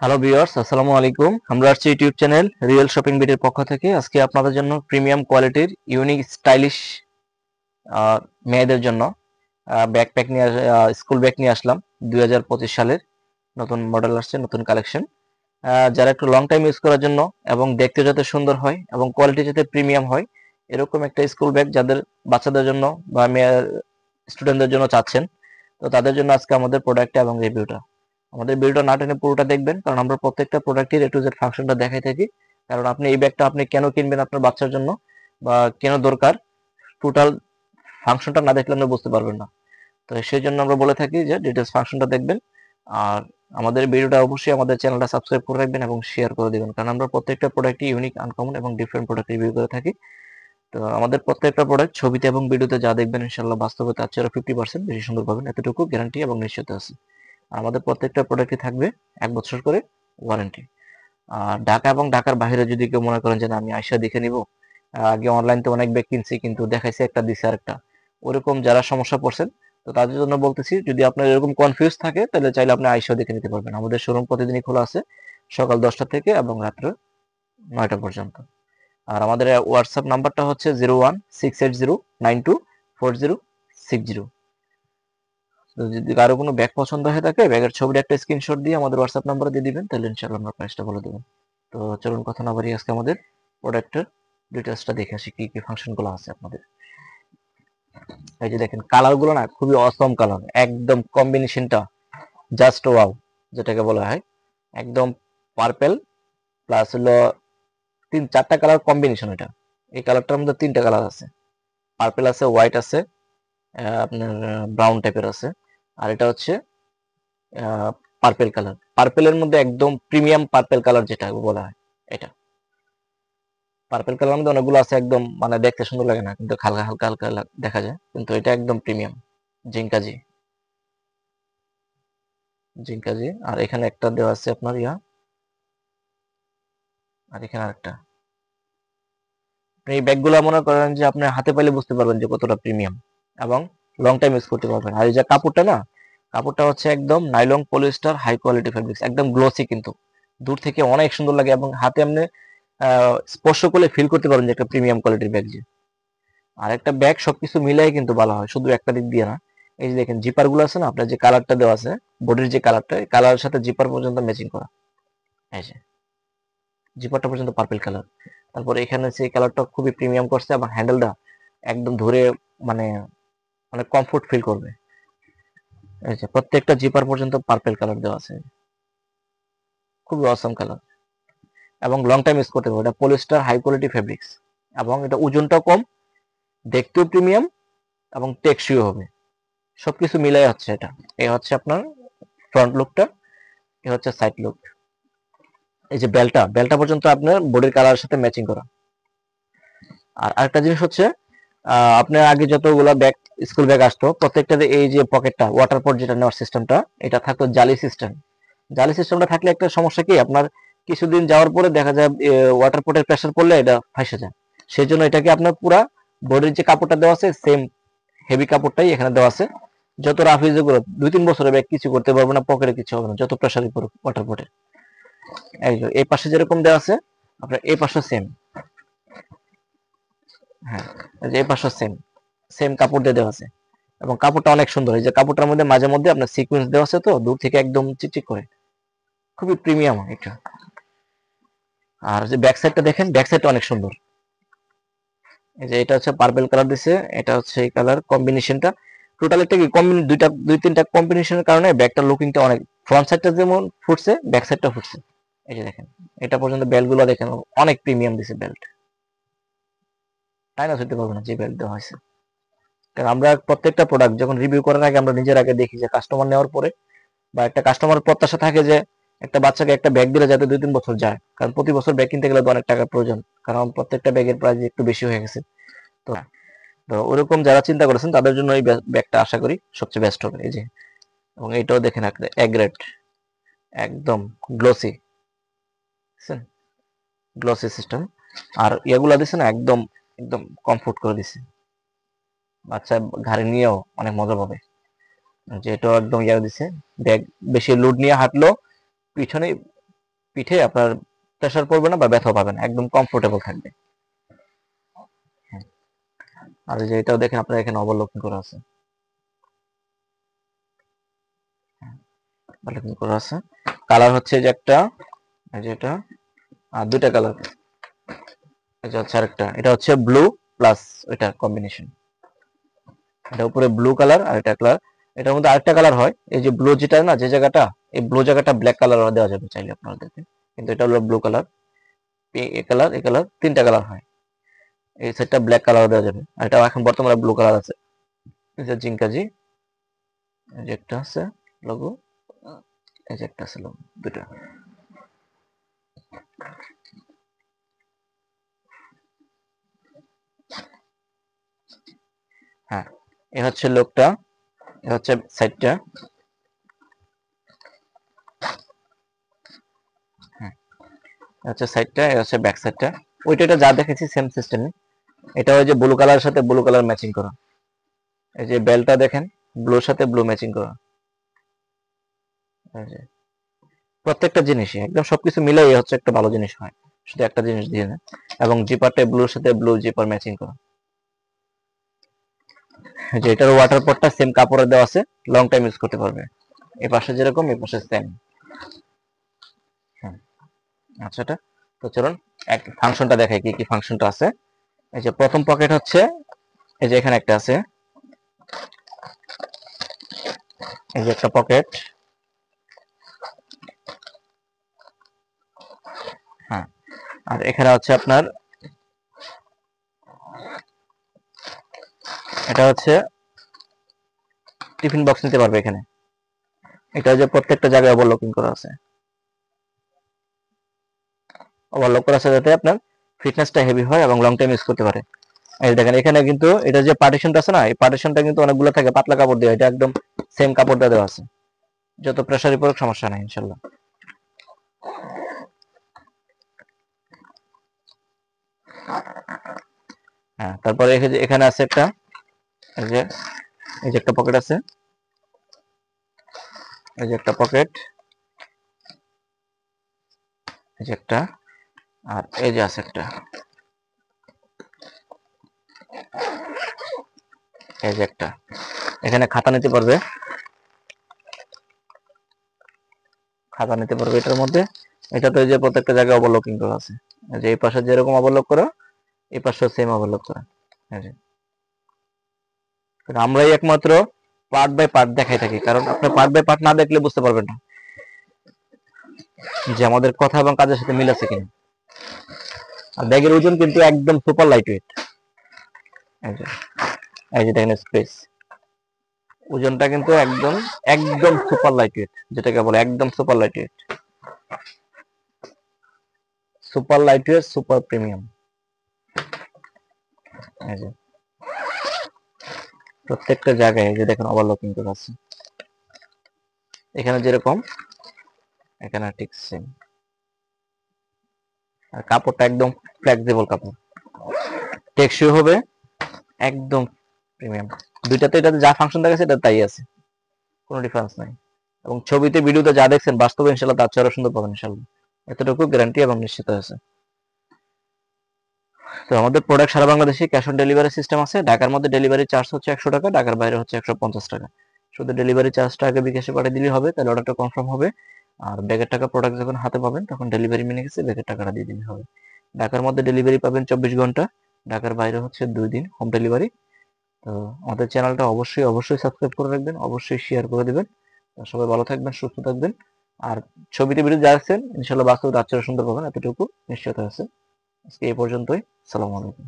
Hello viewers, আসসালামু আলাইকুম। আমরা আসছি ইউটিউব চ্যানেল রিয়েল শপিং বিডির পক্ষ থেকে। আজকে আপনাদের জন্য প্রিমিয়াম কোয়ালিটির ইউনিক স্টাইলিশ মেয়েদের জন্য ব্যাকপ্যাক নিয়ে স্কুল ব্যাগ নিয়ে আসলাম। 2025 সালের নতুন মডেল আসছে, নতুন কালেকশন। যারা একটু লং টাইম ইউজ করার জন্য এবং দেখতে যাতে সুন্দর হয় এবং কোয়ালিটি যাতে প্রিমিয়াম হয়, এরকম একটা স্কুল ব্যাগ যাদের বাচ্চাদের জন্য বা মেয়ে স্টুডেন্টদের জন্য চাচ্ছেন, তো তাদের জন্য আজকে আমাদের প্রোডাক্টটা এবং রিভিউটা। আমাদের ভিডিওটা না টেনে পুরোটা দেখবেন, কারণ আমরা প্রত্যেকটা প্রোডাক্টের এ টু জেড ফাংশনটা দেখাই থাকি। কারণ আপনি এই ব্যাগটা আপনি কেন কিনবেন আপনার বাচ্চার জন্য বা কেন দরকার, টোটাল ফাংশনটা না দেখলে আপনি বুঝতে পারবেন না। তো সেই জন্য আমরা বলে থাকি যে ডিটেলস ফাংশনটা দেখবেন। আর আমাদের ভিডিওটা অবশ্যই আমাদের চ্যানেলটা সাবস্ক্রাইব করে রাখবেন এবং শেয়ার করে দিবেন, কারণ আমরা প্রত্যেকটা প্রোডাক্টই ইউনিক, আনকমন এবং ডিফারেন্ট প্রোডাক্ট রিভিউ করে থাকি। তো আমাদের প্রত্যেকটা প্রোডাক্ট ছবিতে এবং ভিডিওতে যা দেখবেন ইনশাল্লাহ বাস্তবে তার চেয়ে 50% বেশি সুন্দর পাবেন, এতটুকু গ্যারান্টি এবং নিশ্চয়তা আছে। আর আমাদের প্রত্যেকটা প্রোডাক্টই থাকবে 1 বছর করে ওয়ারেন্টি। আর ঢাকা এবং ঢাকার বাইরে যদি কেউ মনে করেন যে না আমি আইসা দেখে নিব, আগে অনলাইন তো অনেক ব্যাগ কিনছি কিন্তু দেখাইছে একটা দিছে আরেকটা, ওরকম যারা সমস্যা পড়ছেন, তো তাদের জন্য বলতেছি যদি আপনার এরকম কনফিউজ থাকে তাহলে চাইলে আপনি আইসাও দেখে নিতে পারবেন। আমাদের শোরুম প্রতিদিনই খোলা আছে সকাল 10টা থেকে এবং রাত্র 9টা পর্যন্ত। আর আমাদের হোয়াটসঅ্যাপ নাম্বারটা হচ্ছে 0168092406। তো যদি কারো কোনো ব্যাগ পছন্দ হয়ে থাকে, ব্যাগের ছবির একটা স্ক্রিনশট দিয়ে আমাদের হোয়াটসঅ্যাপ নাম্বারে দিয়ে দিবেন, তাহলে ইনশাআল্লাহ আমরা প্রাইসটা বলে দেবো। তো চলুন কথা না বাড়িয়ে আজকে আমাদের প্রোডাক্টের ডিটেলসটা দেখে আসি কি কি ফাংশনগুলো আছে আপনাদের। এই যে দেখেন কালার গুলো না খুবই অসম কালার, একদম কম্বিনেশনটা জাস্ট ওয়াও যেটাকে বলা হয়। একদম পার্পেল প্লাস হলো 3-4টা কালার কম্বিনেশন। এটা এই কালারটার মধ্যে 3টা কালার আছে, পার্পেল আছে, হোয়াইট আছে, আপনার ব্রাউন টাইপের আছে, আর এটা হচ্ছে পার্পেল কালার। পার্পেলের মধ্যে একদম প্রিমিয়াম পার্পেল কালার যেটা বলা হয় এটা। পার্পেল কালার মধ্যে অনেকগুলো আছে, একদম মানে দেখতে সুন্দর লাগে না কিন্তু হালকা হালকা হালকা দেখা যায়, কিন্তু এটা একদম প্রিমিয়াম জিঙ্কাজি। জিঙ্কাজি আর এখানে একটা দেওয়া আছে আপনার ইয়া, আর এখানে আরেকটা। আপনি এই ব্যাগগুলো মনে করেন যে আপনি হাতে পাইলে বুঝতে পারবেন যে কতটা প্রিমিয়াম এবং লং টাইম ইউজ করতে পারবেন। আর এই যে কাপড়টা না, কাপড়টা হচ্ছে একদম nylon polyester high quality fabrics, একদম গ্লোসি, কিন্তু দূর থেকে অনেক সুন্দর লাগে এবং হাতে আপনি স্পর্শ করলে ফিল করতে পারবেন যে একটা প্রিমিয়াম কোয়ালিটির ব্যাগ যে। আর একটা ব্যাগ সবকিছু মিলাই কিন্তু ভালো হয়, শুধু একটা দিক দিয়ে না। এই যে দেখেন জিপার গুলো আছে না, আপনার যে কালারটা দেওয়া আছে বডির যে কালারটা, এই কালারের সাথে জিপার পর্যন্ত ম্যাচিং করা। এই যে জিপারটা পর্যন্ত পার্পল কালার। তারপরে এখানে সেই কালারটা খুবই প্রিমিয়াম করছে এবং হ্যান্ডেলটা একদম ধরে মানে অনেক কমফোর্ট ফিল করবে। এই যে প্রত্যেকটা জিপার পর্যন্ত পার্পল কালার দেওয়া আছে, খুবই অসম কালার এবং লং টাইম ইউজ করতে পারবে। এটা পলিস্টার হাই কোয়ালিটি ফেব্রিক্স এবং এটা ওজনটাও কম, দেখতেও প্রিমিয়াম এবং টেকসইও হবে। সবকিছু মিলাই হচ্ছে এটা। এই হচ্ছে আপনার ফ্রন্ট লুকটা, এই হচ্ছে সাইড লুক। এই যে বেলটা, বেলটা পর্যন্ত আপনার বডির কালারের সাথে ম্যাচিং করা। আর আরেকটা জিনিস হচ্ছে আপনার আগে যতগুলো ব্যাগ স্কুল ব্যাগ আসতো প্রত্যেকটার এই যে পকেটটা ওয়াটার পট যেটা নেওয়ার সিস্টেমটা, এটা থাকতো জালি সিস্টেম। জালি সিস্টেমটা থাকলে একটা সমস্যা কি, আপনার কিছুদিন যাওয়ার পরে দেখা যায় ওয়াটার পটের প্রেসার পড়লে এটা ফাঁসে যায়। সেই জন্য এটাকে আপনার পুরা বডির যে কাপড়টা দেওয়া আছে সেম হেভি কাপড়টাই এখানে দেওয়া আছে। যত রাফ ইউজ করে 2-3 বছরের ব্যাগ কিছু করতে পারবে না, পকেটে কিছু হবে না যত প্রেসারই পড়ুক ওয়াটার পটে। এই পাশে যেরকম দেওয়া আছে আপনার এই পাশে সেম। হ্যাঁ, এই যে এই পাশে সেম সেম কাপড় দিয়ে দেওয়া আছে এবং কাপড়টা অনেক সুন্দর। এই যে কাপড়টার মধ্যে মাঝে মধ্যে আপনার সিকোয়েন্স দেওয়া আছে, তো দূর থেকে একদম চিকচিক করে, খুবই প্রিমিয়াম এটা। আর যে ব্যাক সাইডটা দেখেন, ব্যাক সাইডটা অনেক সুন্দর। এই যে এটা হচ্ছে পার্পল কালার দিছে, এটা হচ্ছে এই কালার কম্বিনেশনটা। টোটাল একটা কি দুইটা 2-3টা কম্বিনেশনের কারণে ব্যাগটার লুকিংটা অনেক, ফ্রন্ট সাইডটা যেমন ফুটছে ব্যাক সাইডটা ফুটছে। এই যে দেখেন এটা পর্যন্ত বেল্ট গুলো দেখেন অনেক প্রিমিয়াম দিছে বেল্ট, তাই না? হইতে পারবে না যে বেল্ট দেওয়া হয়েছে। কারণ আমরা প্রত্যেকটা প্রোডাক্ট যখন রিভিউ করার আগে আমরা নিজের আগে দেখি যে কাস্টমার নেওয়ার পরে বা একটা কাস্টমার প্রত্যাশা থাকে যে একটা বাচ্চাকে একটা ব্যাগ দিলে যাতে 2-3 বছর যায়, কারণ প্রতি বছর ব্যাগ কিনতে গেলে তো অনেক টাকার প্রয়োজন, কারণ প্রত্যেকটা ব্যাগের প্রাইস একটু বেশি হয়ে গেছে। তো তো ওরকম যারা চিন্তা করেছেন তাদের জন্য এই ব্যাগটা আশা করি সবচেয়ে বেস্ট হবে। এই যে এবং এইটাও দেখেন একটা এগ্রেড, একদম গ্লোসি, বুঝছেন? Glossy system. আর ইয়েগুলা দিছে না একদম, একদম কমফোর্ট করে দিছে, বাচ্চা ঘাড়ে নিয়েও অনেক মজা পাবে। যে এটাও একদম ইয়ে দিছে, ব্যাগ বেশি লোড নিয়ে হাঁটলো পিছনে পিঠে আপনার প্রেসার পড়বে না বা ব্যথা পাবে না, একদম কমফোর্টেবল থাকবে। আর এই যে এটাও দেখেন আপনার এখানে ওভারলকিং করা আছে, ওভারলকিং করা আছে। কালার হচ্ছে যে একটা, এই যে এটা, আর দুইটা কালার, এই যে হচ্ছে আরেকটা, এটা হচ্ছে ব্লু প্লাস ওইটা কম্বিনেশন, এটা উপরে ব্লু কালার আর এটা কালার। এটার মধ্যে আরেকটা কালার হয়, এই যে ব্লু যেটা না, যে জায়গাটা, এই ব্লু জায়গাটা ব্ল্যাক কালার দেওয়া যাবে চাইলে আপনাদেরকে, কিন্তু এটা হলো ব্লু কালার, এ কালার, এ কালার, তিনটা কালার হয়। এই সেটটা ব্ল্যাক কালার দেওয়া যাবে, আর এটা এখন বর্তমানে ব্লু কালার আছে। এই যে জিঙ্কাজি, এই যে একটা আছে লোগো, এই যে একটা আছে লোগো, দুটো। হ্যাঁ, এ হচ্ছে লোকটা, এ হচ্ছে সাইডটা। হ্যাঁ, এ হচ্ছে সাইডটা, এ হচ্ছে ব্যাক সাইডটা। ওইটা এটা যা দেখেছি সেম সিস্টেমে, এটা ওই যে ব্লু কালারের সাথে ব্লু কালার ম্যাচিং করা। এই যে বেলটা দেখেন, ব্লুর সাথে ব্লু ম্যাচিং করা। এই যে প্রত্যেকটা জিনিসই একদম সবকিছু মিলাই হচ্ছে একটা ভালো জিনিস হয়, শুধু একটা জিনিস দিয়ে না। এবং জিপারটা ব্লুর সাথে ব্লু জিপার ম্যাচিং করা। যে এটার ওয়াটার পটটা সেম কাপড়ে দেওয়া আছে, লং টাইম ইউজ করতে পারবে। এই পাশে যেরকম, এই পাশে সেম। আচ্ছা, এটা তো চলুন এক ফাংশনটা দেখাই, কি কি ফাংশনটা আছে। এই যে প্রথম পকেট হচ্ছে, এই যে এখানে একটা আছে, এই যে একটা পকেট। হ্যাঁ, আর এখানে হচ্ছে আপনার, এটা হচ্ছে টিফিন বক্স নিতে পারবে এখানে। এটা যে প্রত্যেকটা জায়গায় ওভারলকিং করা আছে, ওভারলক করা আছে যাতে আপনার ফিটনেসটা হেভি হয় এবং লং টাইম ইউজ করতে পারে। এই দেখেন এখানে কিন্তু এটা যে পার্টিশনটা আছে না, এই পার্টিশনটা কিন্তু অনেকগুলো থাকে পাতলা কাপড় দিয়ে, এটা একদম সেম কাপড় দিয়ে দেওয়া আছে, যত প্রেসারই পড়ুক সমস্যা নাই ইনশাল্লাহ। হ্যাঁ, তারপরে এখানে আছে একটা, এই যে, এই যে একটা পকেট আছে, এই যে একটা পকেট, এই যে একটা, আর এই যে আছে একটা, এই যে একটা। এখানে খাতা নিতে পারবে, খাতা নিতে পারবে এটার মধ্যে। এটা তো এই যে প্রত্যেকটা জায়গায় ওভারলকিং করা আছে, এই যে এই পাশে যেরকম ওভারলক করা, এই পাশে সেম ওভারলক করা। এই যে আমরাই একমাত্র পার্ট বাই পার্ট দেখাই থাকি, কারণ আপনি পার্ট বাই পার্ট না দেখলে বুঝতে পারবেন না যে আমাদের কথা এবং কাজের সাথে মিল আছে কিনা। আর ব্যাগের ওজন কিন্তু একদম সুপার লাইট ওয়েট। এই যে, এই যে দেখেন স্পেস, ওজনটা কিন্তু একদম একদম সুপার লাইট ওয়েট, যেটাকে বলে একদম super light weight, super light weight, super premium. এই যে প্রত্যেকটা জায়গায় এই যে দেখেন ওভারলকিং করা আছে, এখানে যেরকম এখানে ঠিক সেম। আর কাপড়টা একদম ফ্লেক্সিবল কাপড়, টেকসই হবে, একদম প্রিমিয়াম। দুইটাতে এটাতে যা ফাংশন দেখাচ্ছে এটা তাই আছে, কোনো ডিফারেন্স নাই। এবং ছবিতে ভিডিওতে যা দেখছেন বাস্তবে ইনশাল্লাহ তার চেয়ে আরো সুন্দর পাবেন ইনশাল্লাহ, এতটুকু গ্যারান্টি এবং নিশ্চিত আছে। তো আমাদের প্রোডাক্ট সারা বাংলাদেশে ক্যাশ অন ডেলিভারি সিস্টেম আছে। ঢাকার মধ্যে ডেলিভারি চার্জ হচ্ছে 100 টাকা, ঢাকার বাইরে হচ্ছে 150 টাকা। শুধু ডেলিভারি চার্জটা আগে বিকাশে পাঠিয়ে দিলেই হবে, তাহলে অর্ডারটা কনফার্ম হবে। আর ব্যাগের টাকা প্রোডাক্ট যখন হাতে পাবেন তখন ডেলিভারি মেনে গেছে ব্যাগের টাকাটা দিয়ে দিলে হবে। ঢাকার মধ্যে ডেলিভারি পাবেন 24 ঘন্টা, ঢাকার বাইরে হচ্ছে 2 দিন হোম ডেলিভারি। তো আমাদের চ্যানেলটা অবশ্যই অবশ্যই সাবস্ক্রাইব করে রাখবেন, অবশ্যই শেয়ার করে দিবেন। সবাই ভালো থাকবেন, সুস্থ থাকবেন। আর ছবিতে ভিডিও যা দেখছেন ইনশাল্লাহ বাস্তবে তার চেয়ে সুন্দর পাবেন, এতটুকু নিশ্চয়তা আছে। আজকে এই পর্যন্তই। আসসালামু আলাইকুম।